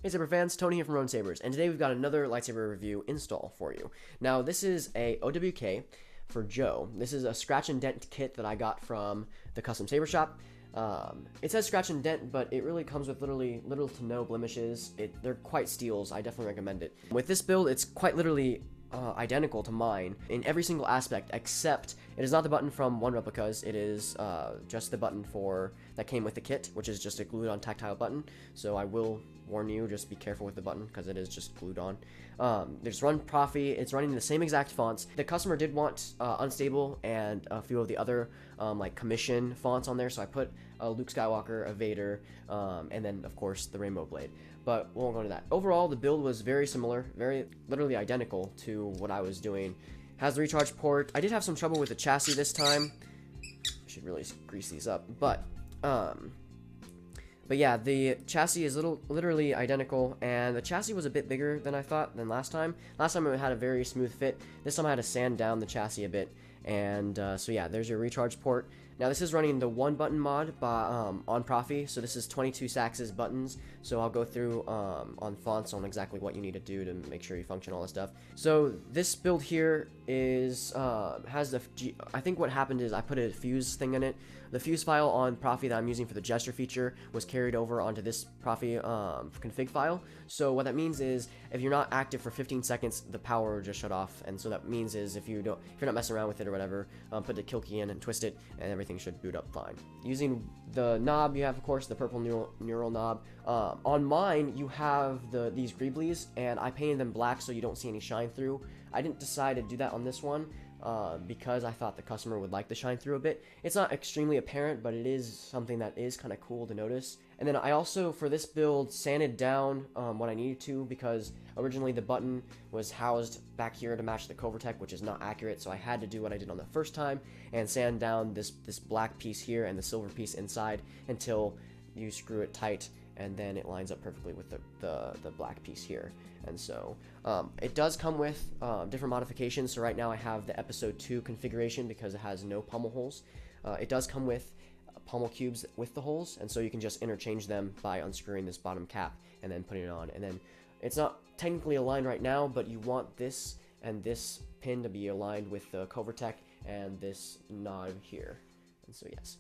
Hey Saber fans, Tony here from Run Sabers, and today we've got another lightsaber review install for you. Now this is a OWK for Joe. This is a scratch and dent kit that I got from the custom saber shop. It says scratch and dent, but it really comes with literally little to no blemishes. They're quite steals. I definitely recommend it. With this build, it's quite literally identical to mine in every single aspect, except it is not the button from one replicas. It is just the button that came with the kit, which is just a glued on tactile button. So I will warn you, just be careful with the button because it is just glued on. There's run proffie. It's running the same exact fonts. The customer did want unstable and a few of the other like commission fonts on there, so I put a Luke Skywalker, a Vader, and then of course the Rainbow Blade. But we won't go into that. Overall, the build was very similar, very literally identical to what I was doing. Has the recharge port. I did have some trouble with the chassis this time. I should really grease these up, but yeah, the chassis is literally identical, and the chassis was a bit bigger than I thought than last time. Last time it had a very smooth fit. This time I had to sand down the chassis a bit, and so yeah, there's your recharge port. Now this is running the one button mod by, on Proffie, so this is 22 Sax's buttons, so I'll go through on fonts on exactly what you need to do to make sure you function all this stuff. So this build here is, has the, I think what happened is I put a fuse thing in it. The fuse file on Proffie that I'm using for the gesture feature was carried over onto this Proffie config file. So what that means is if you're not active for 15 seconds, the power will just shut off, and so that means is if you're not messing around with it or whatever, put the kill key in and twist it, and everything should boot up fine. Using the knob, you have of course the purple neural knob. On mine, you have these greeblies, and I painted them black so you don't see any shine through. I didn't decide to do that on this one because I thought the customer would like the shine through a bit. It's not extremely apparent, but it is something that is kind of cool to notice. And then I also, for this build, sanded down what I needed to, because originally the button was housed back here to match the Korbanth, which is not accurate, so I had to do what I did on the first time and sand down this black piece here and the silver piece inside until you screw it tight, and then it lines up perfectly with the black piece here. And so it does come with different modifications. So right now I have the episode 2 configuration because it has no pommel holes. It does come with pommel cubes with the holes, and so you can just interchange them by unscrewing this bottom cap and then putting it on. And then it's not technically aligned right now, but you want this and this pin to be aligned with the Korbanth and this knob here. And so yes,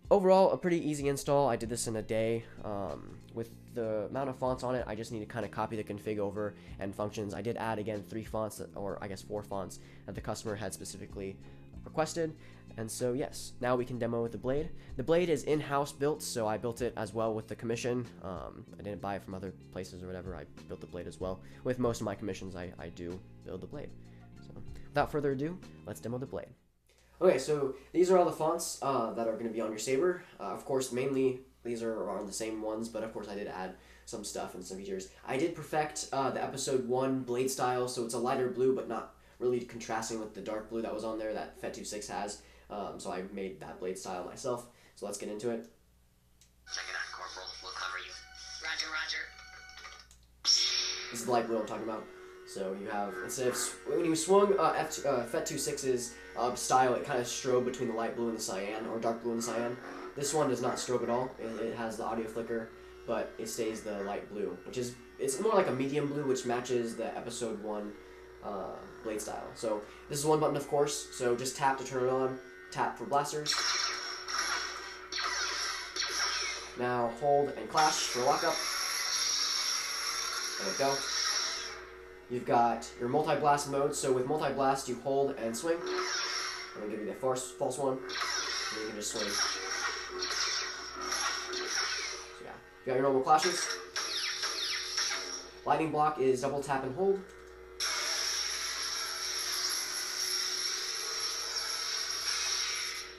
overall a pretty easy install. I did this in a day. With the amount of fonts on it, I just need to kind of copy the config over and functions. I did add again 3 fonts, or I guess 4 fonts that the customer had specifically requested. And so yes, now we can demo with the blade. The blade is in-house built, so I built it as well with the commission. I didn't buy it from other places or whatever. I built the blade as well. With most of my commissions, I do build the blade. So without further ado, let's demo the blade. Okay, so these are all the fonts that are going to be on your saber. Of course, mainly these are on the same ones, but of course I did add some stuff and some features. I did perfect the episode 1 blade style, so it's a lighter blue, but not really contrasting with the dark blue that was on there that Phantom Menace has. So I made that blade style myself. So let's get into it. Check it out, Corporal. We'll cover you. Roger, roger. This is the light blue I'm talking about. So you have, instead of, when you swung Phet26's style, it kind of strobed between the light blue and the cyan, or dark blue and the cyan. This one does not strobe at all. It has the audio flicker, but it stays the light blue, which is, it's more like a medium blue, which matches the episode 1 blade style. So this is one button, of course, so just tap to turn it on, tap for blasters. Now hold and clash for lockup. There we go. You've got your multi-blast mode, so with multi-blast you hold and swing. I'm going to give you the false one, and you can just swing. So yeah, you got your normal clashes. Lightning block is double tap and hold.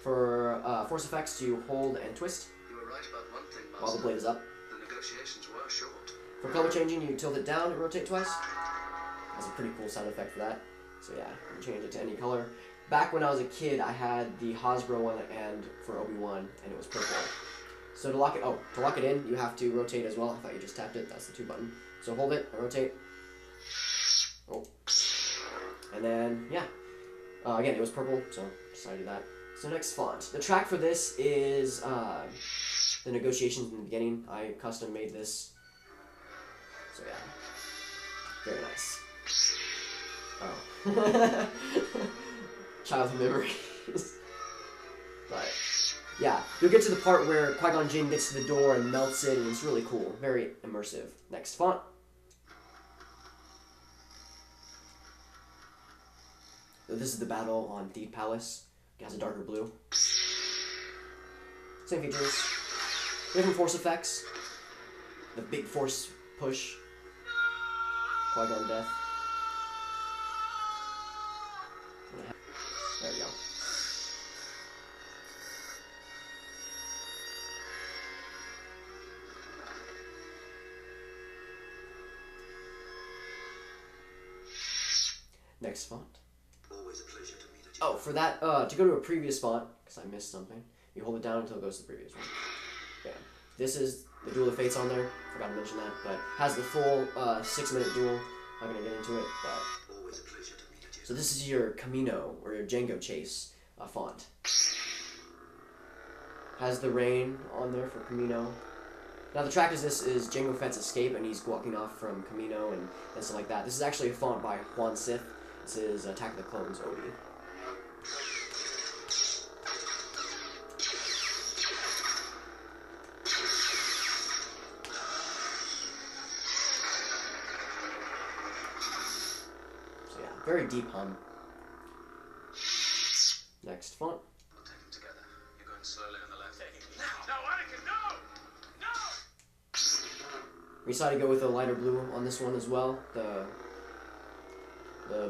For force effects, you hold and twist You were right about one thing, while the blade is up. The negotiations were short. For color changing, you tilt it down and rotate twice. That's a pretty cool sound effect for that. So yeah, you can change it to any color. Back when I was a kid, I had the Hasbro one and for Obi Wan, and it was purple. So to lock it in, you have to rotate as well. I thought you just tapped it. That's the 2 button. So hold it and rotate. Oh, and then yeah, again it was purple, so decided to do that. So next font. The track for this is the negotiations in the beginning. I custom made this So yeah, very nice. Oh. Childhood memories. But yeah, you'll get to the part where Qui-Gon Jinn gets to the door and melts it, and it's really cool. Very immersive. Next font. This is the battle on Theed Palace. It has a darker blue. Same features. Different force effects. The big force push. Qui-Gon death. There we go. Next font. Always a pleasure to meet you. Oh, for that, to go to a previous font, because I missed something, you hold it down until it goes to the previous one. Yeah. This is the Duel of Fates on there. Forgot to mention that, but has the full 6-minute duel. I'm not gonna get into it, but Always a pleasure to meet you. so this is your Camino or your Django Chase font. Has the rain on there for Camino. Now the track is Jango Fett's escape, and he's walking off from Camino and stuff like that. This is actually a font by Juan Sith. This is Attack of the Clones, Obi. So yeah, very deep hum. Next font. We'll take them together. You're going slowly on the left. No, Anakin, no! No! We decided to go with a lighter blue on this one as well. The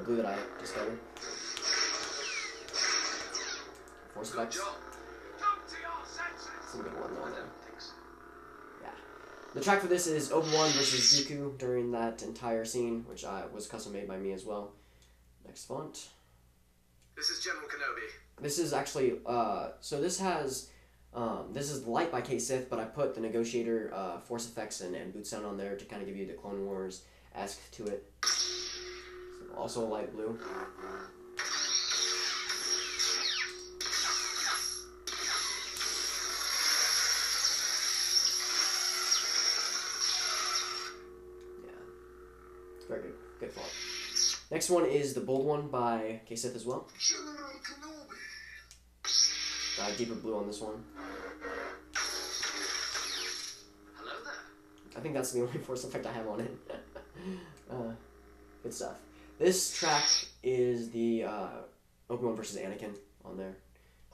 blue that I discovered. Force effects. Come to your senses. Some good one though. Yeah. The track for this is Obi Wan versus Dooku during that entire scene, which was custom made by me as well. Next font. This is General Kenobi. This is actually so this has this is Light by K Sith, but I put the Negotiator force effects and boot sound on there to kind of give you the Clone Wars-esque to it. So also a light blue. Yeah, very good font. Next one is the bold one by K Sith as well. General Kenobi. Deeper blue on this one. Hello there. I think that's the only force effect I have on it. Good stuff. This track is the Obi Wan versus Anakin on there.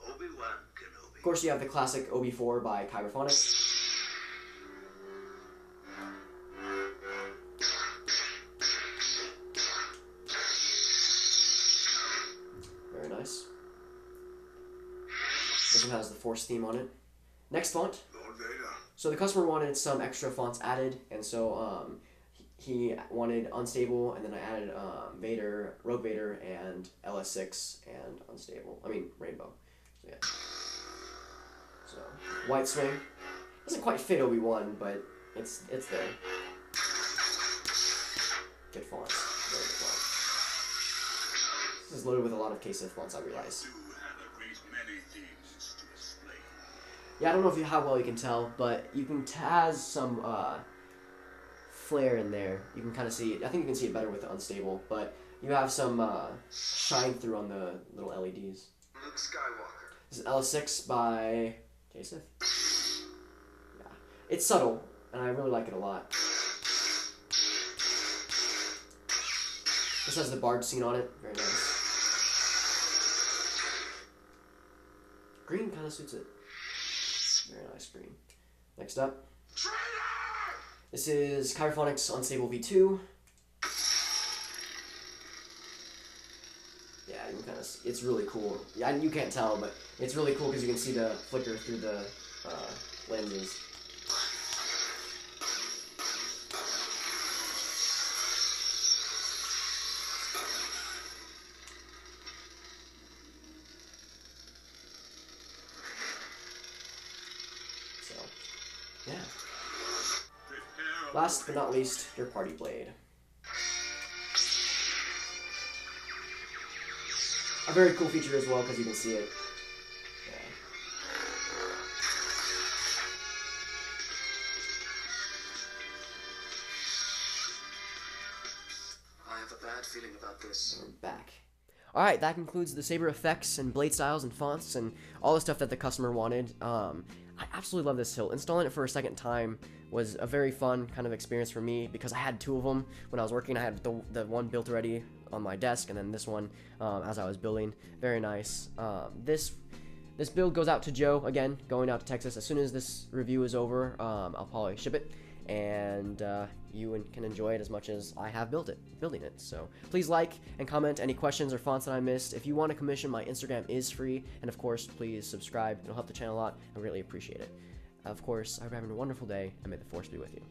Obi Wan Kenobi. Of course, you have the classic Obi-4 by Kyberphonic. Very nice. This one has the Force theme on it. Next font. Lord Vader. So the customer wanted some extra fonts added, and so he wanted Unstable, and then I added Vader, Rogue Vader, and LS6, and Unstable. I mean, Rainbow. So yeah. So, White Swing. Doesn't quite fit Obi Wan, but it's there. Good fonts. Very good fonts. This is loaded with a lot of K-Sith fonts, I realize. Yeah, I don't know how well you can tell, but you can has some flare in there. You can kind of see it. I think you can see it better with the Unstable, but you have some shine through on the little LEDs. Luke Skywalker. This is L6 by K-Sith. Yeah, it's subtle, and I really like it a lot. This has the Bard scene on it. Very nice. Green kind of suits it. Very nice green. Next up. This is Kyberphonic's Unstable V2. Yeah, you can kind of. It's really cool. Yeah, you can't tell, but it's really cool because you can see the flicker through the lenses. So, yeah. Last but not least, your party blade. A very cool feature as well because you can see it. Yeah. bad feeling about this. We're back. Alright, that concludes the saber effects and blade styles and fonts and all the stuff that the customer wanted. I absolutely love this hilt. Installing it for a second time was a very fun kind of experience for me because I had two of them when I was working. I had the one built already on my desk, and then this one as I was building. Very nice. This build goes out to Joe, again, going out to Texas. As soon as this review is over, I'll probably ship it, and you can enjoy it as much as I have building it. So please like and comment any questions or fonts that I missed. If you want to commission, my Instagram is free, and of course, please subscribe. It'll help the channel a lot. I really appreciate it. Of course, I hope you're having a wonderful day, and may the Force be with you.